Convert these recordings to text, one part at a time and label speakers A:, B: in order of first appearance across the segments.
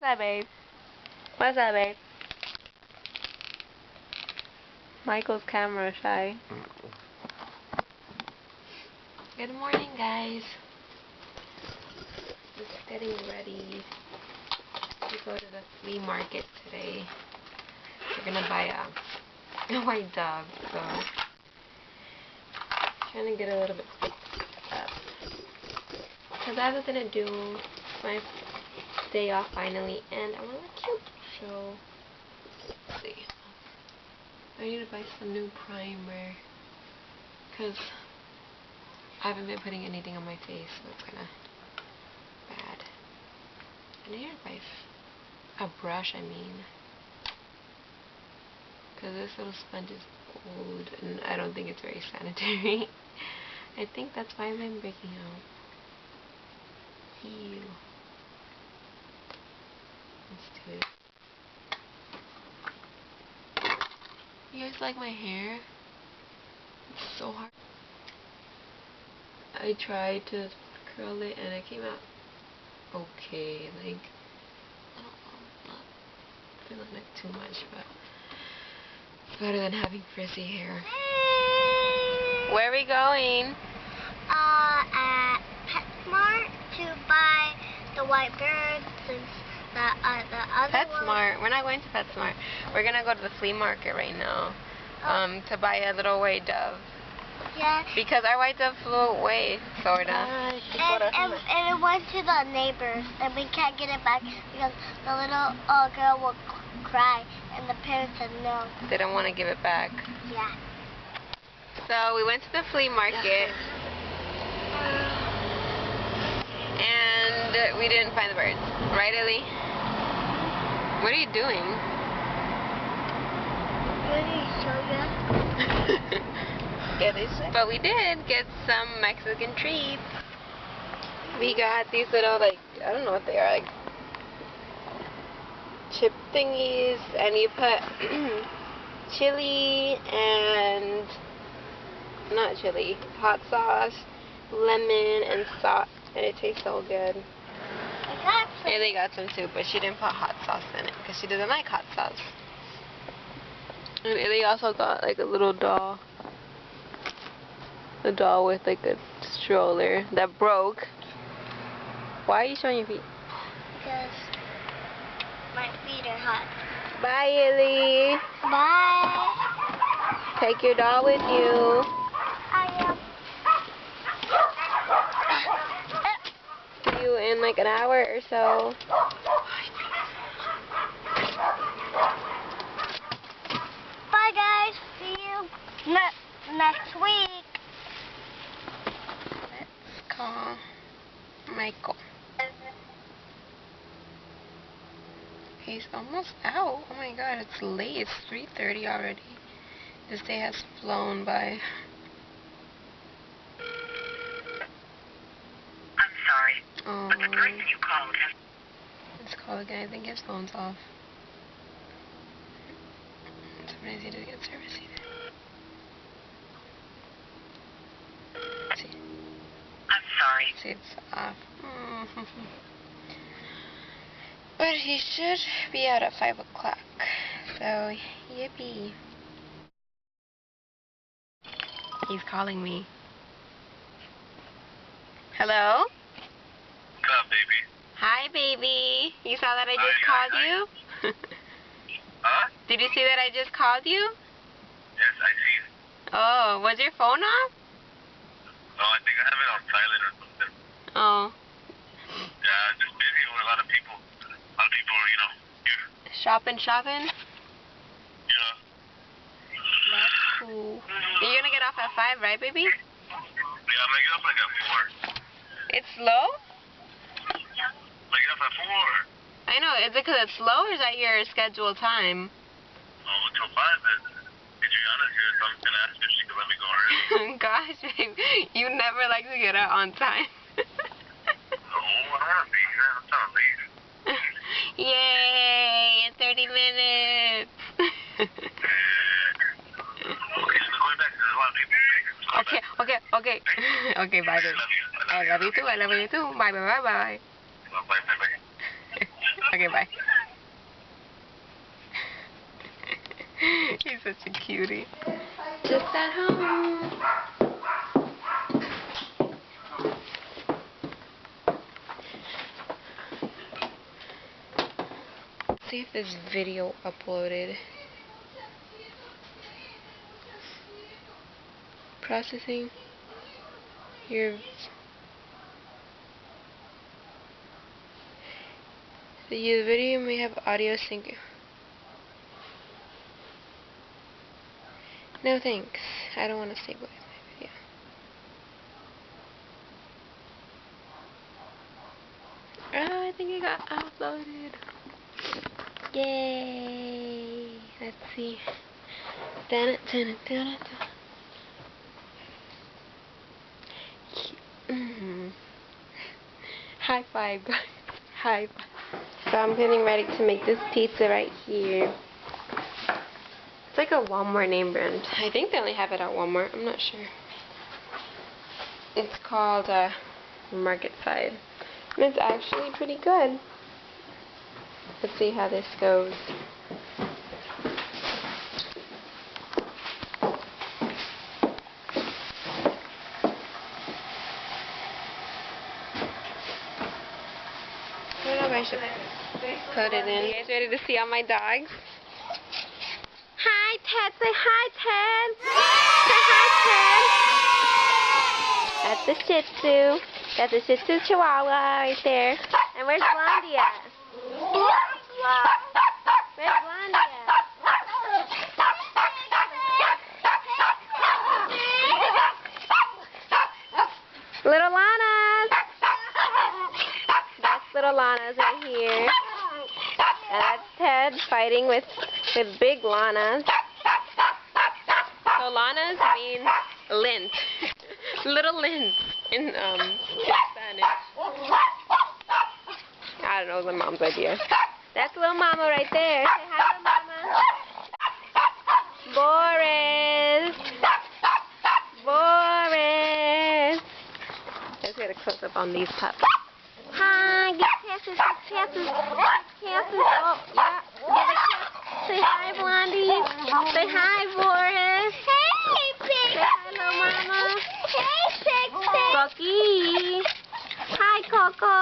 A: What's up, babe? What's up, babe? Michael's camera shy. Good morning, guys. Just getting ready to go to the flea market today. We're gonna buy a white dove, so trying to get a little bit fixed up. Because I was gonna do my day off finally, and I want to look cute. So, let's see. I need to buy some new primer because I haven't been putting anything on my face, so it's kind of bad. I need to buy a brush, because this little sponge is old and I don't think it's very sanitary. I think that's why I've been breaking out. Ew. Let's do it. You guys like my hair? It's so hard. I tried to curl it and it came out okay. Like, I don't know, I'm not feeling like too much, but it's better than having frizzy hair. Where are we going?
B: At PetSmart to buy the white bird since the other
A: PetSmart? We're not going to PetSmart. We're gonna go to the flea market right now. To buy a little white dove.
B: Yeah.
A: Because our white dove flew away, sorta.
B: And it went to the neighbors, and we can't get it back because the little girl will cry, and the parents said no.
A: They don't want to give it back.
B: Yeah.
A: So we went to the flea market, and we didn't find the birds. Right, Ellie? What are you doing? But we did get some Mexican treats. We got these little, like, I don't know what they are, like chip thingies, and you put chili and, not chili, hot sauce, lemon, and salt, and it tastes so good. Haley got some too, but she didn't put hot sauce in it because she doesn't like hot sauce. And Haley also got like a little doll. A doll with like a stroller that broke. Why are you showing your feet?
B: Because my feet are hot.
A: Bye, Haley.
B: Bye.
A: Take your doll with you.
B: I am.
A: See you in like an hour or so.
B: Bye, guys. See you next week.
A: Let's call Michael. He's almost out. Oh my god, it's late. It's 3:30 already. This day has flown by.
C: I'm sorry,
A: Oh.
C: but the person you called has...
A: Let's call again. I think his phone's off. Somebody's need to get service either. See,
C: I'm sorry.
A: it's off. But he should be out at 5 o'clock. So, yippee. He's calling me. Hello?
C: What's up, baby?
A: Hi, baby. You saw that I just called you?
C: Huh?
A: Did you see that I just called you?
C: Yes, I see it.
A: Oh, was your phone off?
C: No, I think I have it on silent or something.
A: Oh,
C: Yeah, I'm just busy with a lot of people. A lot of people are, here.
A: shopping?
C: Yeah.
A: That's cool. You're gonna get off at 5, right, baby?
C: Yeah, I'm gonna get up like at 4.
A: It's slow?
C: I'm gonna get up at 4.
A: I know. Is it because it's slow, or is that your scheduled time?
C: Oh, until 5 then. Adriana's here, so I'm gonna ask her if she can let me go early.
A: Gosh, babe, you never like to get out on time.
C: No, I don't wanna be here. I'm trying to leave.
A: Yay! In 30 minutes.
C: Okay, so going back, there's a lot of people.
A: Okay. Okay, bye, babe. I love you too. Bye, bye, bye.
C: Bye, bye, bye.
A: Okay. Okay, bye. He's such a cutie. Just at home. Let's see if this video uploaded. Processing. The video may have audio sync. No thanks. I don't want to stabilize my video. Oh, I think it got uploaded. Yay! Let's see. Dun it, dun it, dun it. High five, guys. High five. So I'm getting ready to make this pizza right here. It's like a Walmart name brand. I think they only have it at Walmart. I'm not sure. It's called Market Side. And it's actually pretty good. Let's see how this goes. I don't know if I should put it in. You guys ready to see all my dogs? Hi, Ted. Say hi, Ted. Say hi, Ted. That's the Shih Tzu. That's the Shih Tzu Chihuahua right there. And where's Blondie at? Where's Blondie at? Little Lana's. That's little Lana's right here. And that's Ted fighting with big Lana's. So Lana's means lint. Little lint in Spanish. I don't know, it was my mom's idea. That's little mama right there. Say hi, little mama. Boris. Boris. Let's get a close up on these pups. Hi, get kisses, kisses, kisses. Oh, yeah. Get a kiss. Say hi, Blondie. Say hi, Boris.
B: Hey, Pig.
A: Say hi, little mama.
B: Hey, Pig.
A: Cocky. Hi, Coco.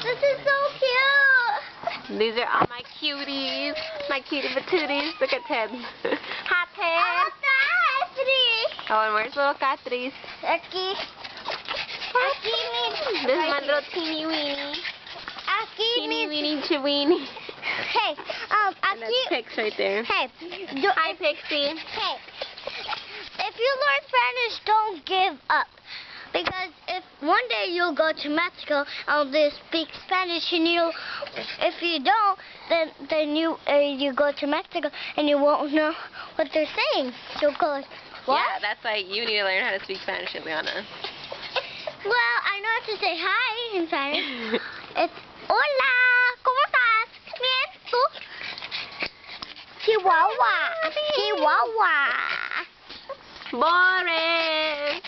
B: This is so cute.
A: These are all my cuties. My cutie patooties. Look at Ted. Hi, Ted. Oh, and where's little Catrice?
B: Aquí.
A: This is my little teeny weeny. Teeny weeny cheweeny.
B: Hey,
A: And that's Pix right there.
B: Hey,
A: Hi, Pixie.
B: Hey, if you learn Spanish, don't give up. Because if one day you'll go to Mexico and they speak Spanish, and if you don't, then you go to Mexico and you won't know what they're saying. You'll go, what?
A: Yeah, that's why you need to learn how to speak Spanish, Ileana.
B: Well, I know how to say hi in Spanish. It's hola, ¿cómo estás? Bien, ¿tú? Chihuahua, Chihuahua.
A: Boris.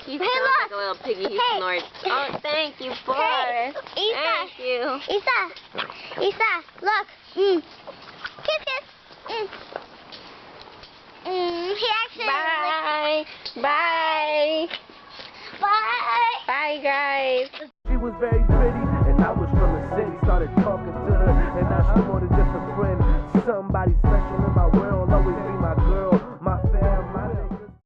A: He sounds like a little piggy. He snorts. Oh, thank you, Boris.
B: Hey,
A: thank you.
B: Isa, look. Kiss, kiss. He actually.
A: Bye. Bye.
B: Bye.
A: Bye, guys.
D: She was very pretty, and I was from the city. Started talking to her, and now she more than just a friend. Somebody special in my